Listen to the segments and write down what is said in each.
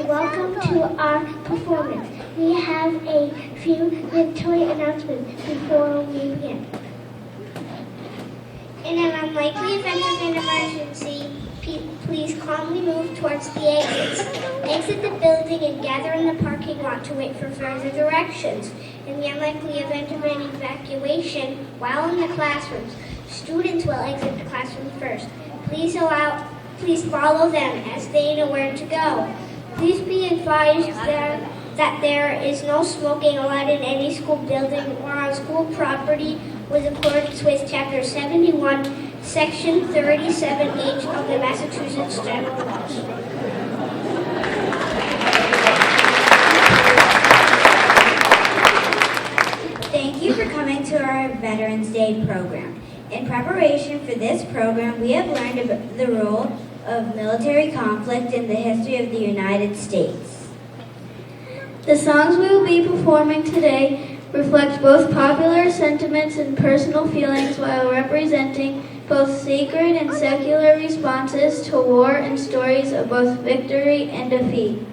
and welcome to our performance. We have a few mandatory announcements before we begin. In an unlikely event of an emergency, please calmly move towards the exits. Exit the building and gather in the parking lot to wait for further directions. In the unlikely event of an evacuation, while in the classrooms, students will exit the classroom first. Please follow them as they know where to go. Please be advised that there is no smoking allowed in any school building or on school property with accordance with Chapter 71, Section 37H of the Massachusetts General Laws. Thank you for coming to our Veterans Day program. In preparation for this program, we have learned about the role of military conflict in the history of the United States. The songs we will be performing today reflect both popular sentiments and personal feelings while representing both sacred and secular responses to war and stories of both victory and defeat.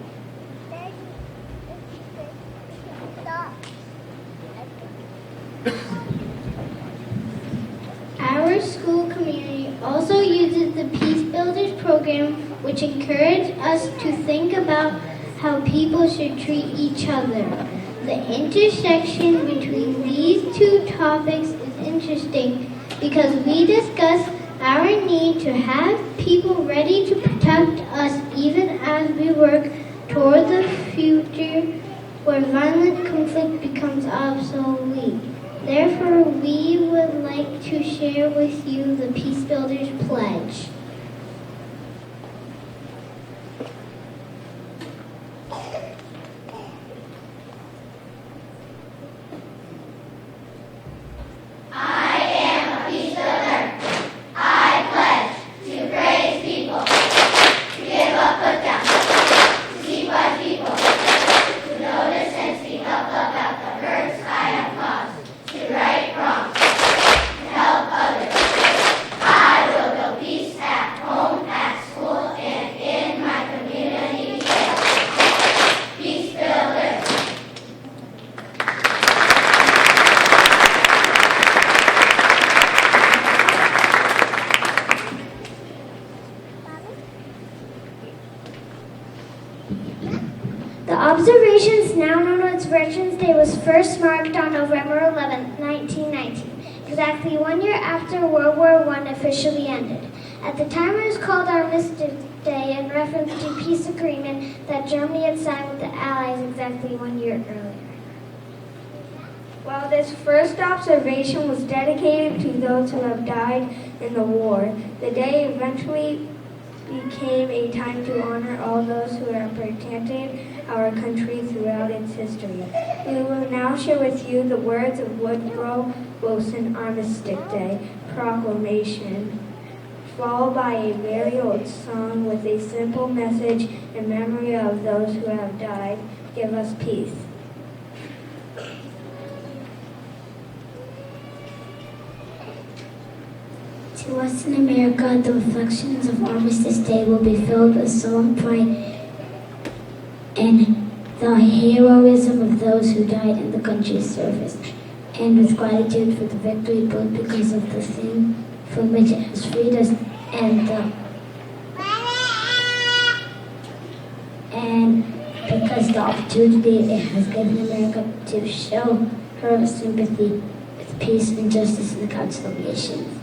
Our school community also uses the Peace Builders program, which encourages us to think about how people should treat each other. The intersection between these two topics is interesting because we discuss our need to have people ready to protect us even as we work toward the future where violent conflict becomes obsolete. Therefore, we would like to share with you the Peace Builders Pledge. The observations, now known as Veterans Day, was first marked on November 11, 1919, exactly 1 year after World War I officially ended. At the time, it was called Armistice Day in reference to a peace agreement that Germany had signed with the Allies exactly 1 year earlier. While this first observation was dedicated to those who have died in the war, the day eventually became a time to honor all those who have protected our country throughout its history. We will now share with you the words of Woodrow Wilson Armistice Day Proclamation, followed by a very old song with a simple message in memory of those who have died. Give us peace. To us in America, the reflections of Armistice Day will be filled with solemn pride in the heroism of those who died in the country's service, and with gratitude for the victory both because of the thing from which it has freed us and because the opportunity it has given America to show her sympathy with peace and justice in the Council of Nations.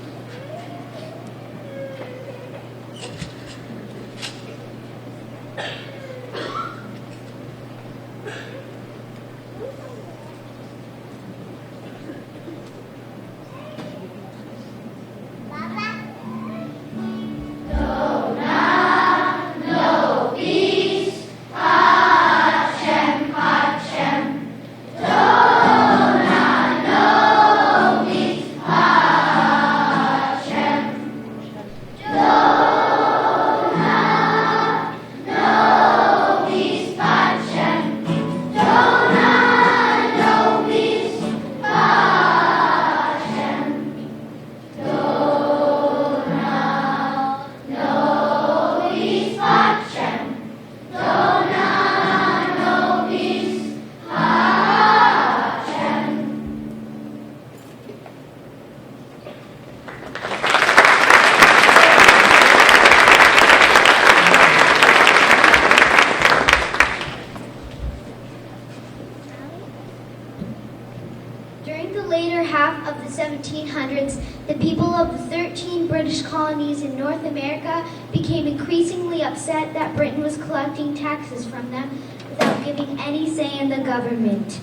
1700s, the people of the 13 British colonies in North America became increasingly upset that Britain was collecting taxes from them without giving any say in the government.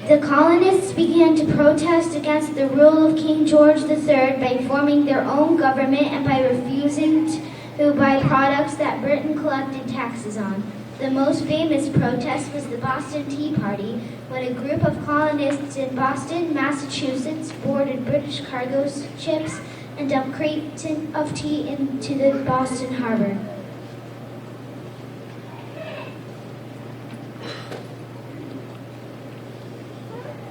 The colonists began to protest against the rule of King George III by forming their own government and by refusing to buy products that Britain collected taxes on. The most famous protest was the Boston Tea Party, when a group of colonists in Boston, Massachusetts, boarded British cargo ships and dumped crates of tea into the Boston harbor.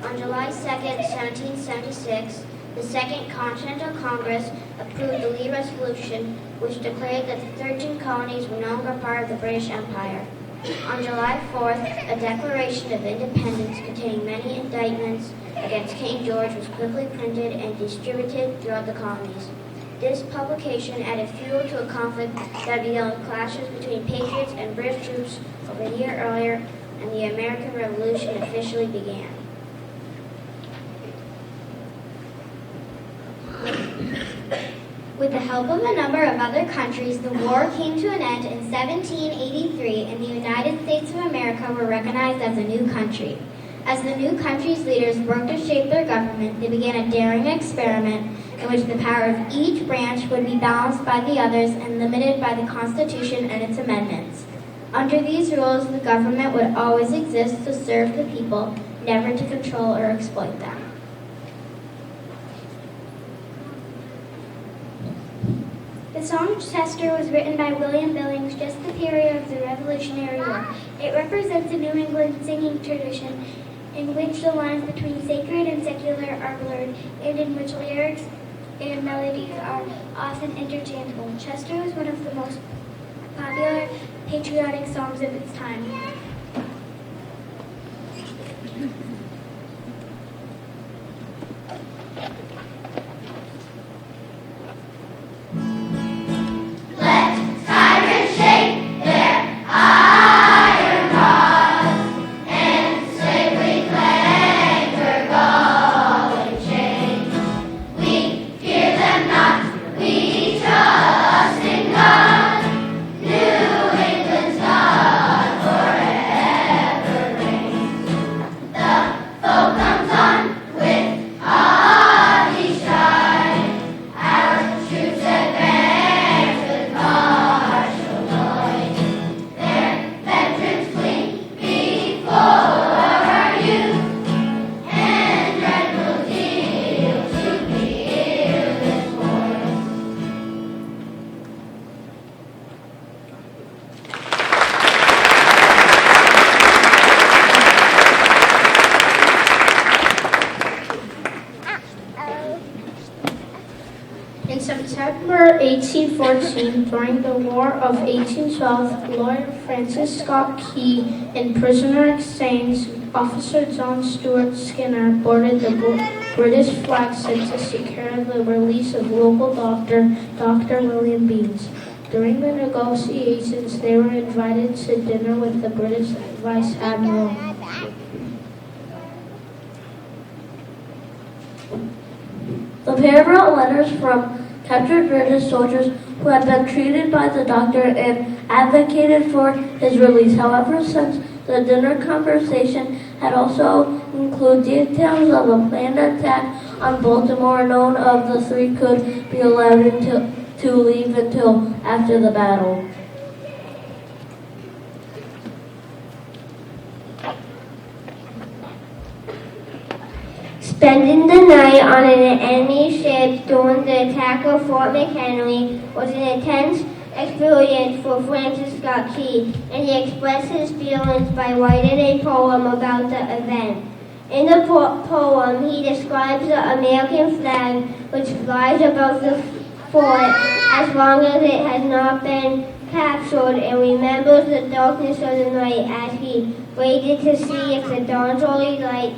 On July 2, 1776, the Second Continental Congress approved the Lee Resolution, which declared that the 13 colonies were no longer part of the British Empire. On July 4th, a Declaration of Independence containing many indictments against King George was quickly printed and distributed throughout the colonies. This publication added fuel to a conflict that began with clashes between Patriots and British troops over a year earlier, and the American Revolution officially began. With the help of a number of other countries, the war came to an end in 1783, and the United States of America were recognized as a new country. As the new country's leaders worked to shape their government, they began a daring experiment in which the power of each branch would be balanced by the others and limited by the Constitution and its amendments. Under these rules, the government would always exist to serve the people, never to control or exploit them. The song Chester was written by William Billings just the period of the Revolutionary War. It represents a New England singing tradition in which the lines between sacred and secular are blurred, and in which lyrics and melodies are often interchangeable. Chester was one of the most popular patriotic songs of its time. In September 1814, during the War of 1812, Lord Francis Scott Key and prisoner exchange officer John Stuart Skinner boarded the British flag ship to secure the release of local doctor, Dr. William Beans. During the negotiations, they were invited to dinner with the British Vice Admiral. The pair brought letters from captured British soldiers who had been treated by the doctor and advocated for his release. However, since the dinner conversation had also included details of a planned attack on Baltimore, none of the three could be allowed to leave until after the battle. Spending the night on an enemy ship during the attack of Fort McHenry was an intense experience for Francis Scott Key, and he expressed his feelings by writing a poem about the event. In the poem, he describes the American flag, which flies above the fort as long as it has not been captured, and remembers the darkness of the night as he waited to see if the dawn's early light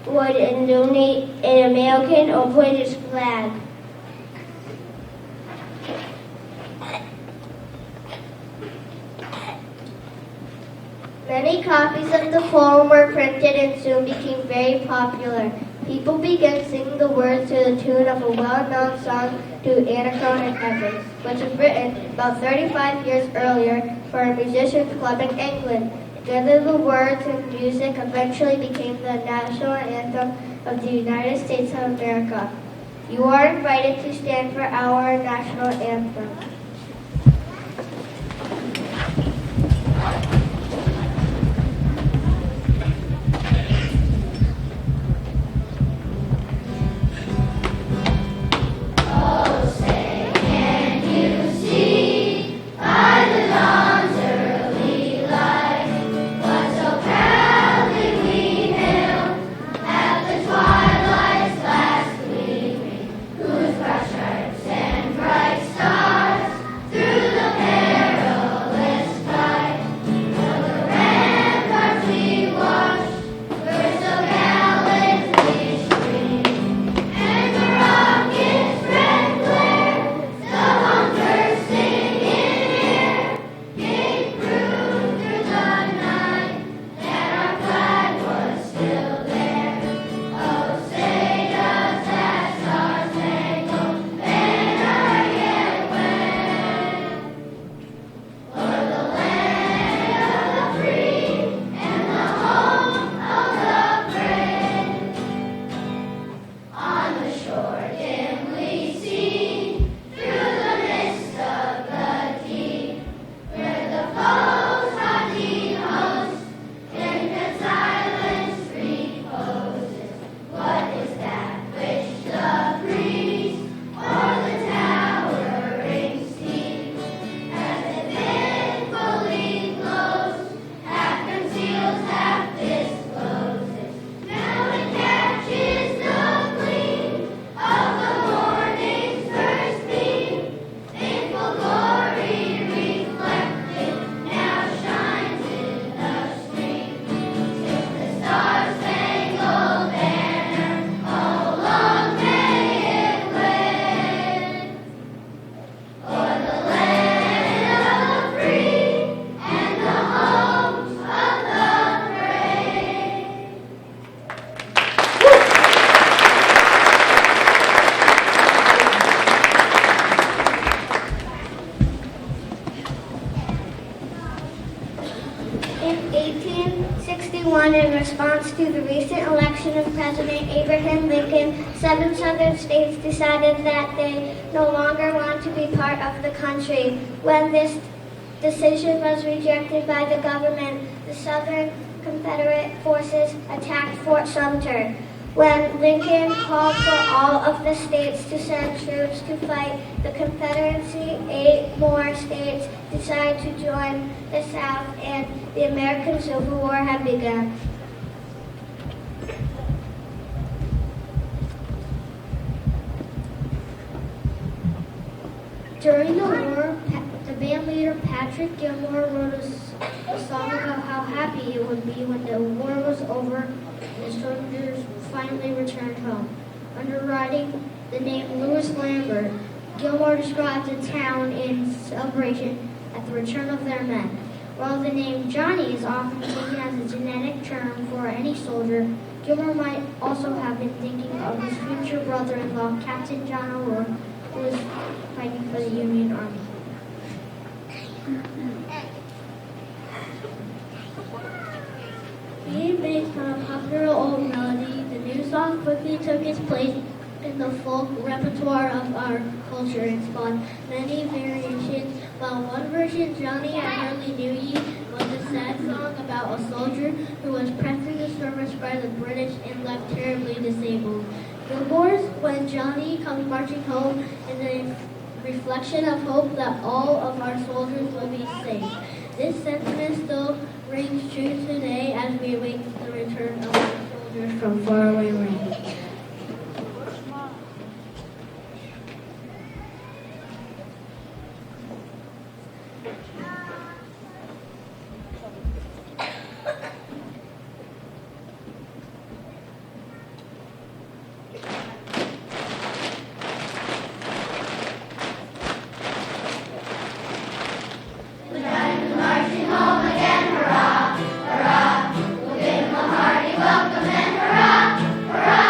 would illuminate an American or British flag. Many copies of the poem were printed and soon became very popular. People began singing the words to the tune of a well-known song to Anacone in Heaven, which was written about 35 years earlier for a musicians' club in England. Together, the words and music eventually became the national anthem of the United States of America. You are invited to stand for our national anthem. In 1861, in response to the recent election of President Abraham Lincoln, 7 southern states decided that they no longer want to be part of the country. When this decision was rejected by the government, the Southern Confederate forces attacked Fort Sumter. When Lincoln called for all of the states to send troops to fight the Confederacy, 8 more states decided to join the South, and the American Civil War had begun. During the war, the band leader Patrick Gilmore wrote a song about how happy it would be when the war was over and the soldiers finally returned home. Under writing the name Louis Lambert, Gilmore describes a town in celebration at the return of their men. While the name Johnny is often taken as a genetic term for any soldier, Gilmore might also have been thinking of his future brother-in-law, Captain John O'Rourke, who was fighting for the Union Army. Being based on a popular old melody, the new song quickly took its place in the folk repertoire of our culture and spawned many variations. While one version, Johnny, I Hardly Knew Ye, was a sad song about a soldier who was pressed into service by the British and left terribly disabled. Gilmore's When Johnny Comes Marching Home is a reflection of hope that all of our soldiers will be safe. This sentiment still rings true today as we await the return of our soldiers from faraway lands. Hurrah! We'll give 'em a hearty welcome and hurrah! Hurrah!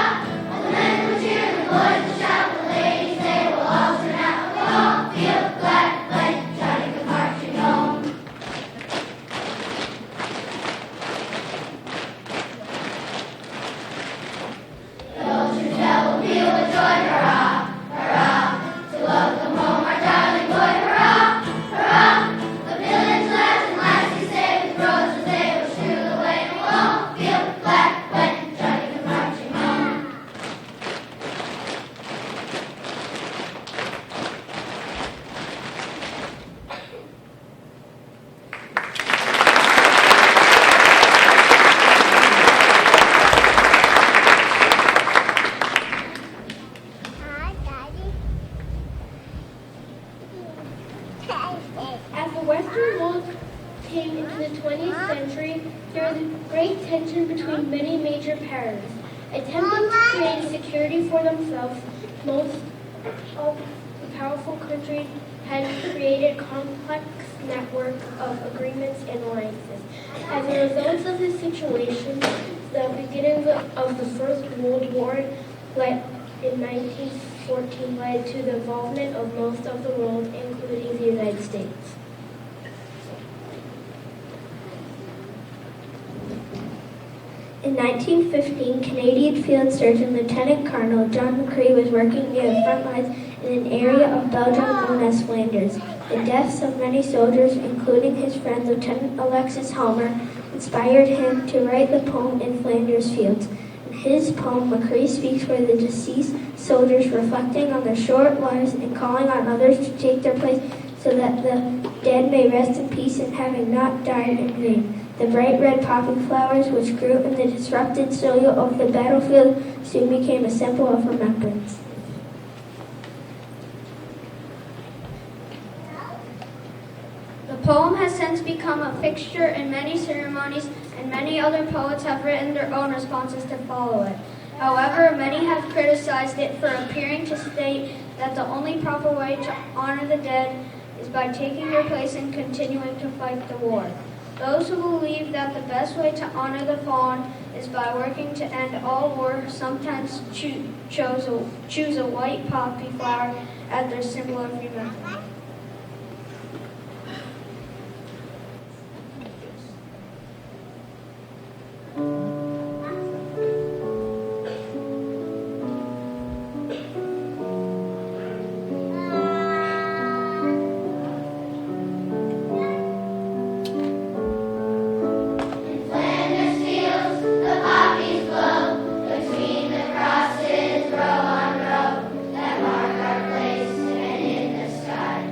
There was great tension between many major powers. Attempting to create security for themselves, most of the powerful countries had created complex network of agreements and alliances. As a result of this situation, the beginning of the First World War in 1914 led to the involvement of most of the world, including the United States. In 1915, Canadian Field Surgeon Lieutenant Colonel John McCree was working near the front lines in an area of Belgium known as Flanders. The deaths of many soldiers, including his friend Lieutenant Alexis Homer, inspired him to write the poem In Flanders Fields. In his poem, McCree speaks for the deceased soldiers, reflecting on their short lives and calling on others to take their place so that the dead may rest in peace and having not died in vain. The bright red poppy flowers which grew in the disrupted soil of the battlefield soon became a symbol of remembrance. The poem has since become a fixture in many ceremonies, and many other poets have written their own responses to follow it. However, many have criticized it for appearing to state that the only proper way to honor the dead is by taking their place and continuing to fight the war. Those who believe that the best way to honor the fallen is by working to end all war sometimes choose a white poppy flower as their symbol of remembrance. Sky.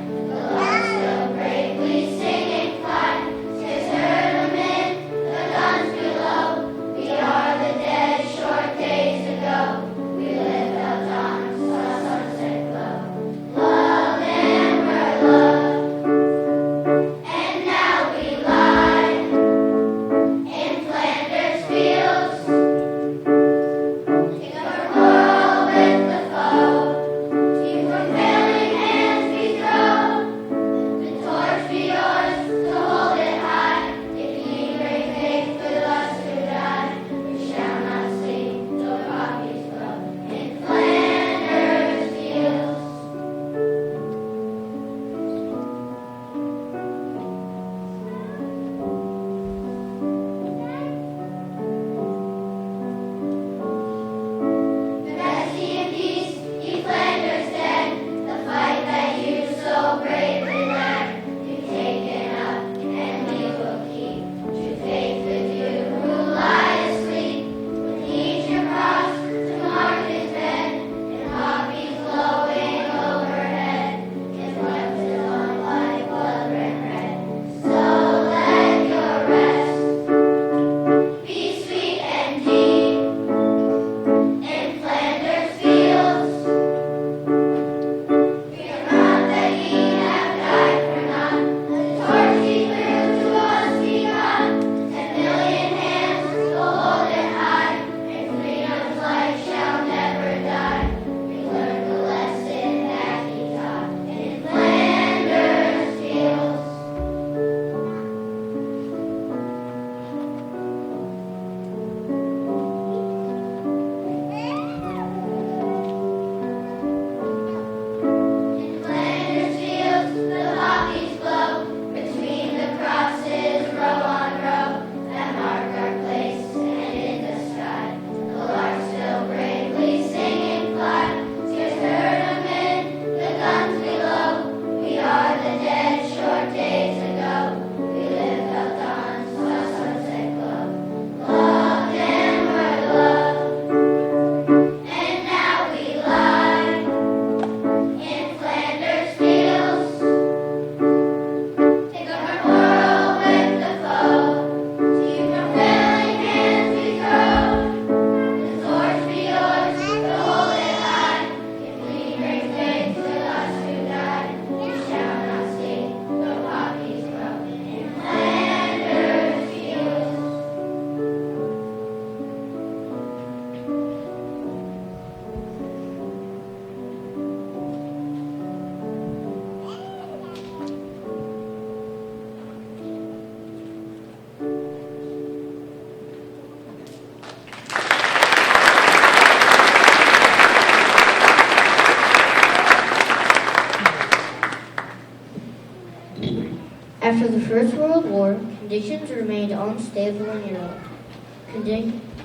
After the First World War, conditions remained unstable in Europe.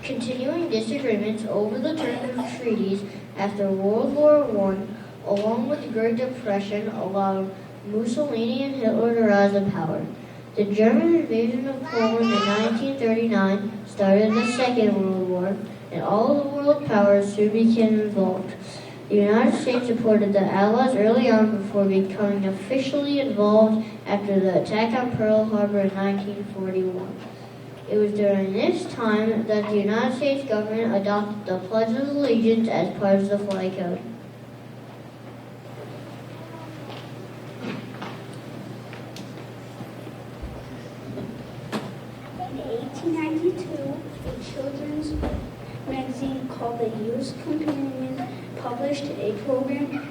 Continuing disagreements over the terms of treaties after World War I, along with the Great Depression, allowed Mussolini and Hitler to rise to power. The German invasion of Poland in 1939 started the Second World War, and all of the world powers soon became involved. The United States supported the Allies early on before becoming officially involved after the attack on Pearl Harbor in 1941. It was during this time that the United States government adopted the Pledge of Allegiance as part of the flag code. In 1892, a children's magazine called the Youth Companion published a program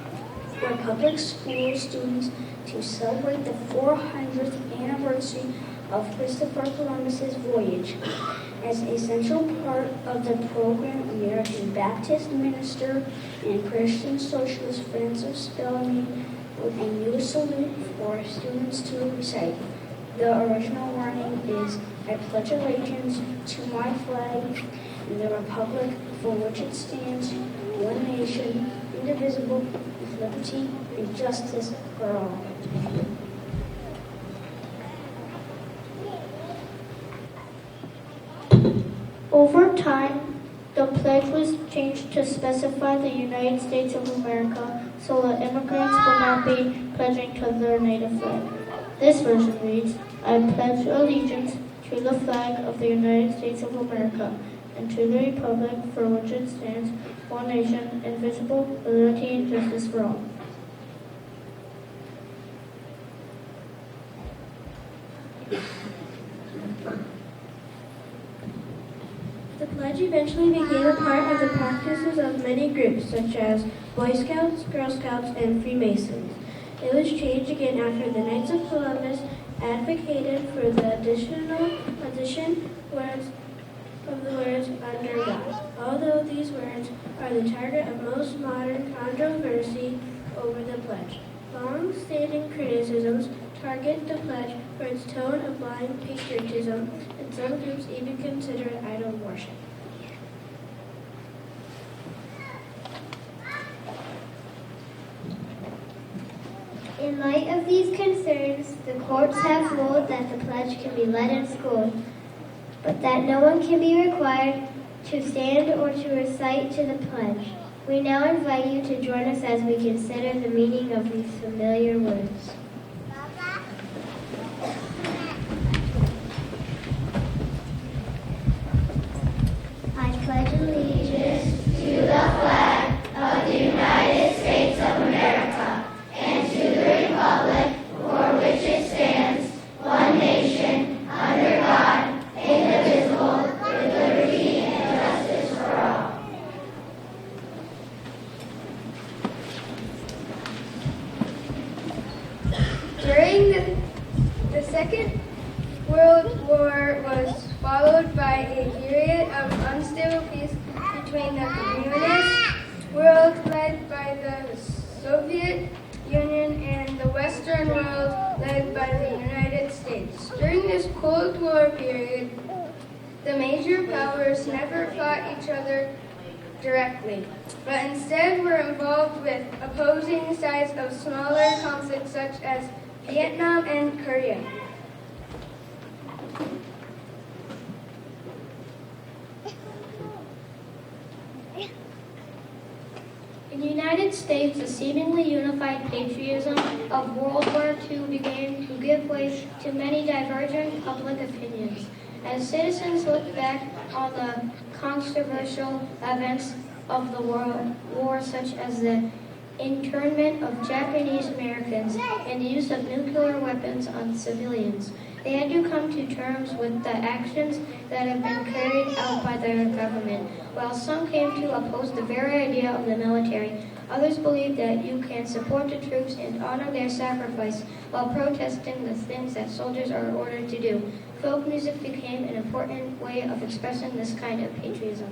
for public school students to celebrate the 400th anniversary of Christopher Columbus's voyage. As an essential part of the program, American Baptist minister and Christian socialist Francis Spellman wrote a new salute for students to recite. The original warning is, "I pledge allegiance to my flag and the republic for which it stands, one nation, indivisible, with liberty and justice for all." Over time, the pledge was changed to specify the United States of America so that immigrants would not be pledging to their native flag. This version reads, "I pledge allegiance to the flag of the United States of America and to the republic for which it stands, one nation, indivisible, with liberty and justice for all." The pledge eventually became a part of the practices of many groups, such as Boy Scouts, Girl Scouts, and Freemasons. It was changed again after the Knights of Columbus advocated for the addition words of the words "under God." Although these words are the target of most modern controversy over the pledge, long-standing criticisms target the pledge for its tone of blind patriotism, and some groups even consider it idol worship. In light of these concerns, the courts have ruled that the pledge can be led in school, but that no one can be required to stand or to recite to the pledge. We now invite you to join us as we consider the meaning of these familiar words. I pledge allegiance to the flag of the United States of America and to the republic for which it stands, one nation, under God, indivisible, with liberty and justice for all. During the Second World War was followed by a period of unstable peace between the communist world led by the Soviet Union and the Western world led by the United States. During this Cold War period, the major powers never fought each other directly, but instead were involved with opposing sides of smaller conflicts such as Vietnam and Korea. In the United States, the seemingly unified patriotism of World War II began to give way to many divergent public opinions. As citizens look back on the controversial events of the war, such as the internment of Japanese Americans and the use of nuclear weapons on civilians, they had to come to terms with the actions that have been carried out by their government. While some came to oppose the very idea of the military, others believed that you can support the troops and honor their sacrifice while protesting the things that soldiers are ordered to do. Folk music became an important way of expressing this kind of patriotism.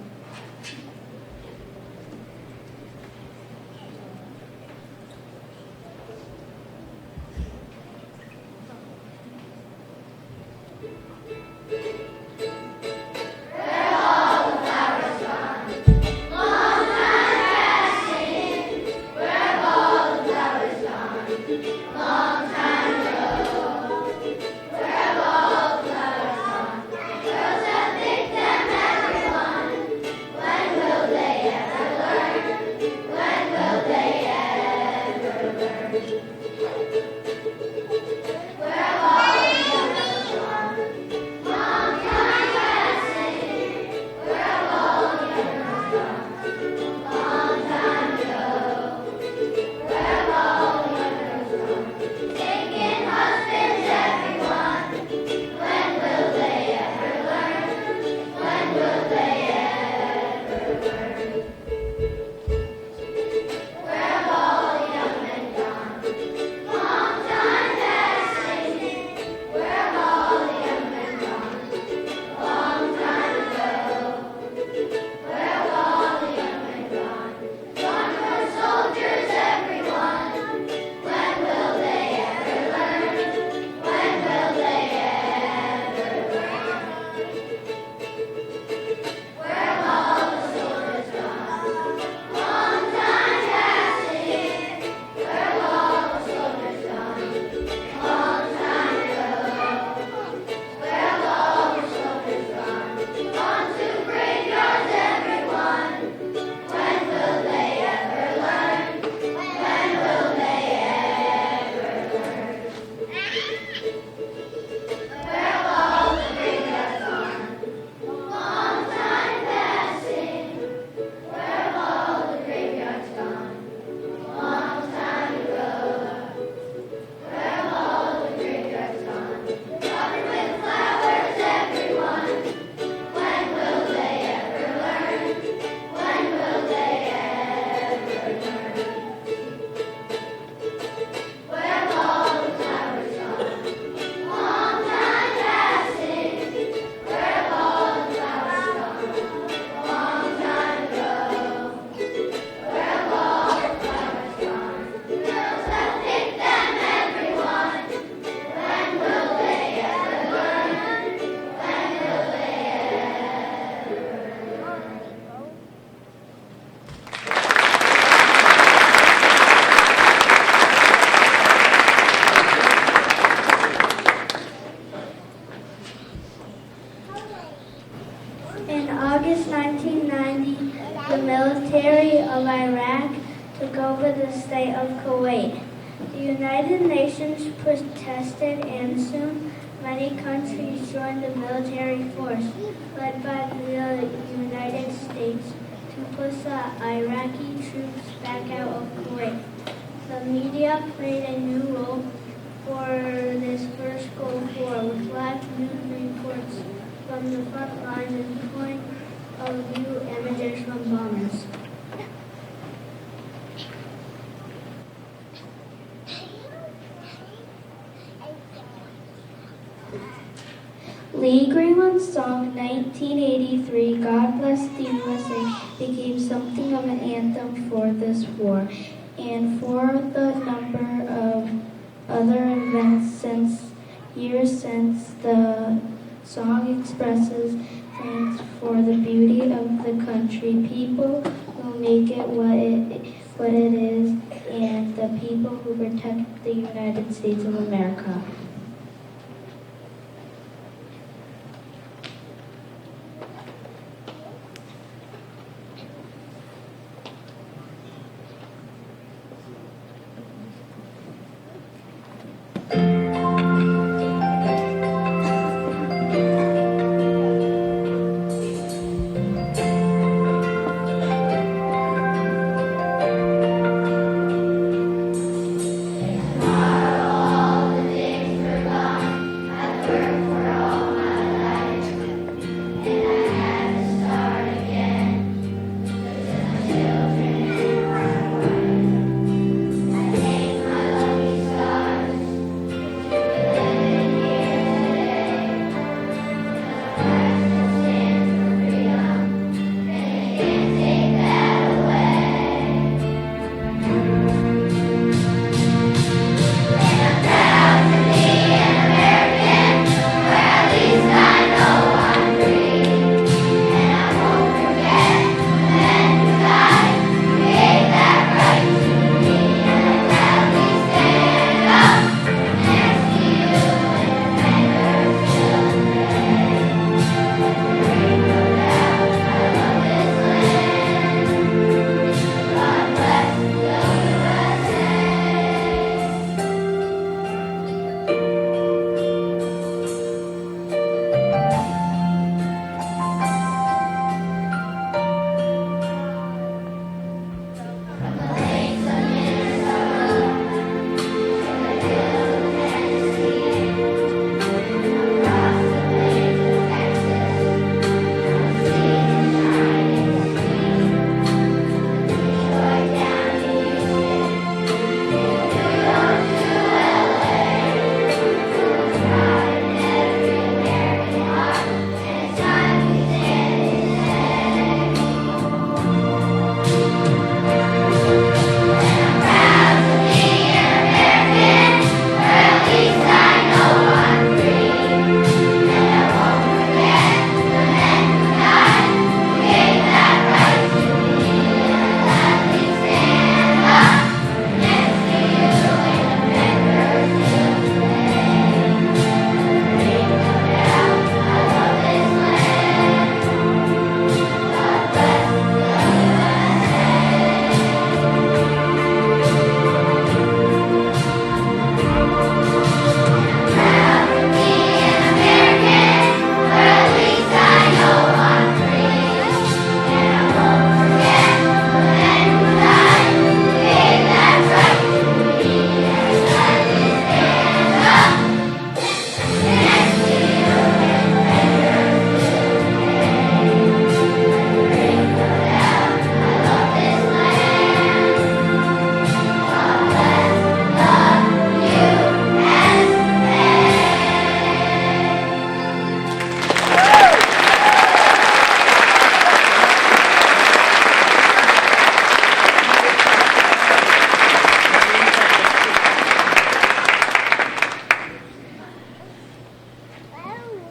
August 1990, the military of Iraq took over the state of Kuwait. The United Nations protested, and soon many countries joined the military force, led by the United States, to push the Iraqi troops back out of Kuwait. The media played a new role for this first Gulf War, with live news reports from the front lines and point of view images from bombers. Lee Greenland's song 1983, God Bless the USA, became something of an anthem for this war and for the number of other events years since. The song expresses thanks for the beauty of the country, people who make it what it is, and the people who protect the United States of America.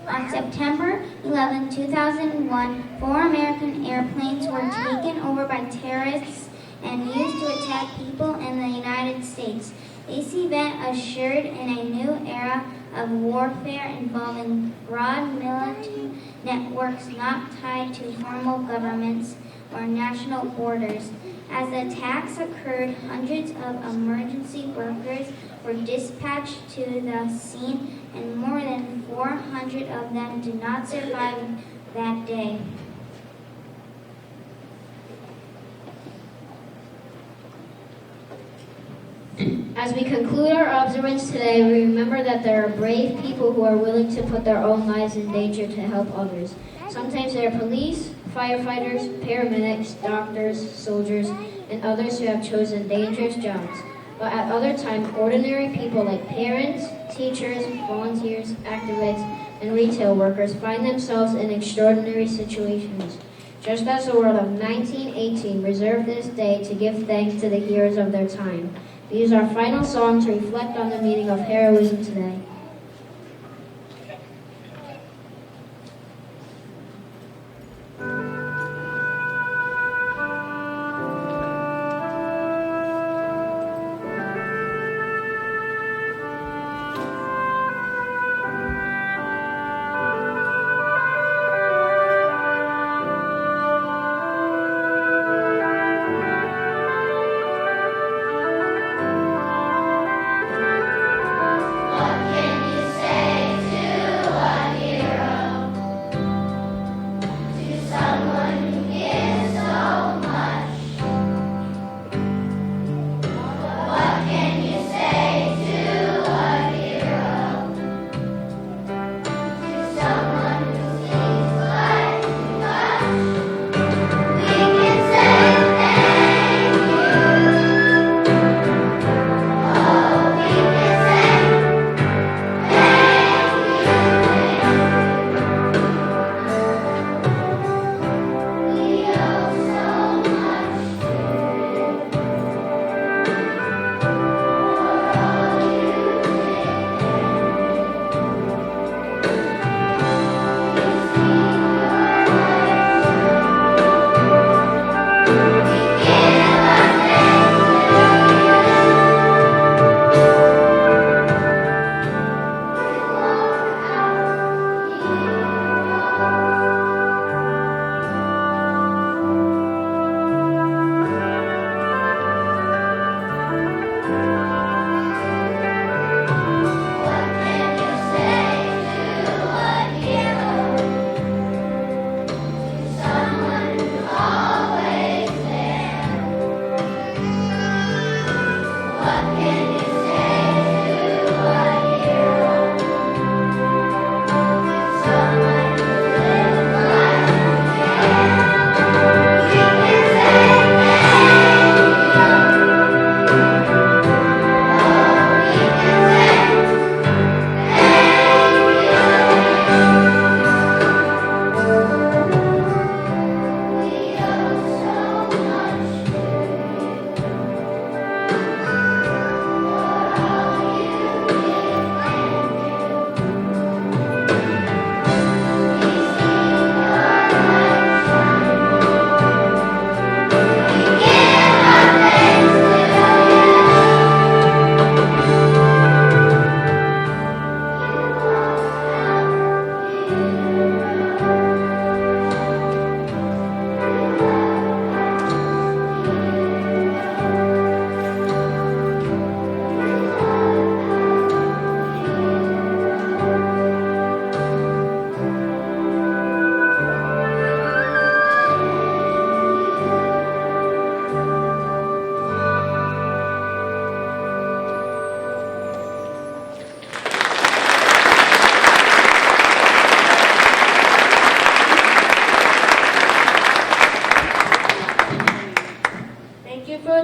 On September 11, 2001, 4 American airplanes were taken over by terrorists and used to attack people in the United States. This event ushered in a new era of warfare involving broad militant networks not tied to formal governments or national borders. As the attacks occurred, hundreds of emergency workers were dispatched to the scene, and more than 400 of them did not survive that day. As we conclude our observance today, we remember that there are brave people who are willing to put their own lives in danger to help others. Sometimes they are police, firefighters, paramedics, doctors, soldiers, and others who have chosen dangerous jobs. But at other times, ordinary people like parents, teachers, volunteers, activists, and retail workers find themselves in extraordinary situations. Just as the world of 1918 reserved this day to give thanks to the heroes of their time. These are our final song to reflect on the meaning of heroism today.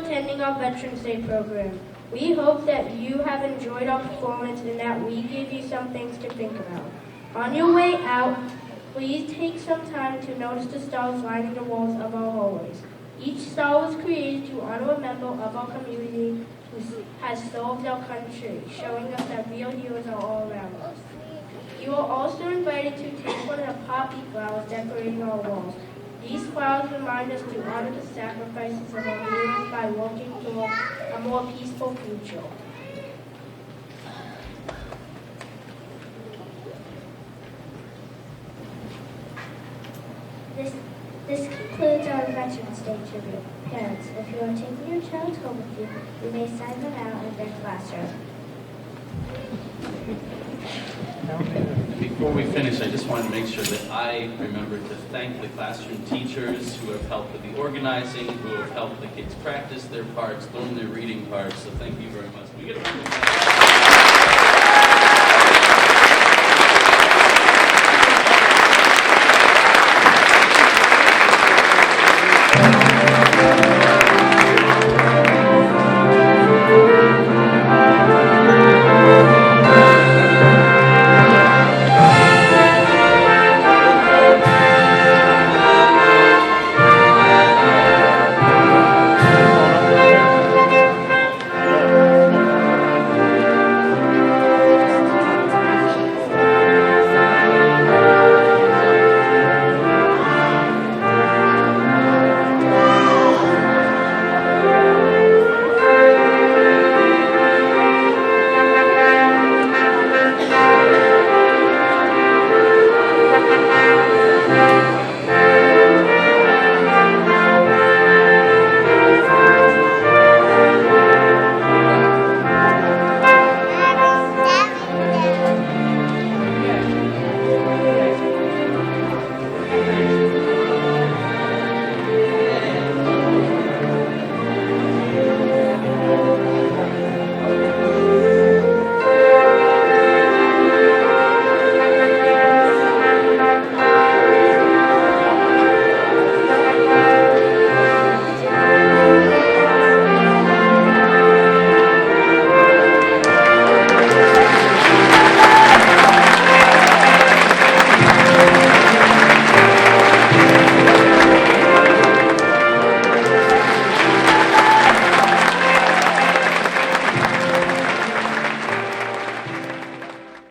attending our Veterans Day program. We hope that you have enjoyed our performance and that we give you some things to think about. On your way out, please take some time to notice the stars lining the walls of our hallways. Each star was created to honor a member of our community who has served our country, showing us that real heroes are all around us. You are also invited to take one of the poppy flowers decorating our walls. These flowers remind us to honor the sacrifices of our heroes by working toward a more peaceful future. This concludes our Veterans Day tribute. Parents, if you are taking your child home with you, you may sign them out in their classroom. Before we finish, I just wanted to make sure that I remember to thank the classroom teachers who have helped with the organizing, who have helped the kids practice their parts, learn their reading parts. So thank you very much. We get a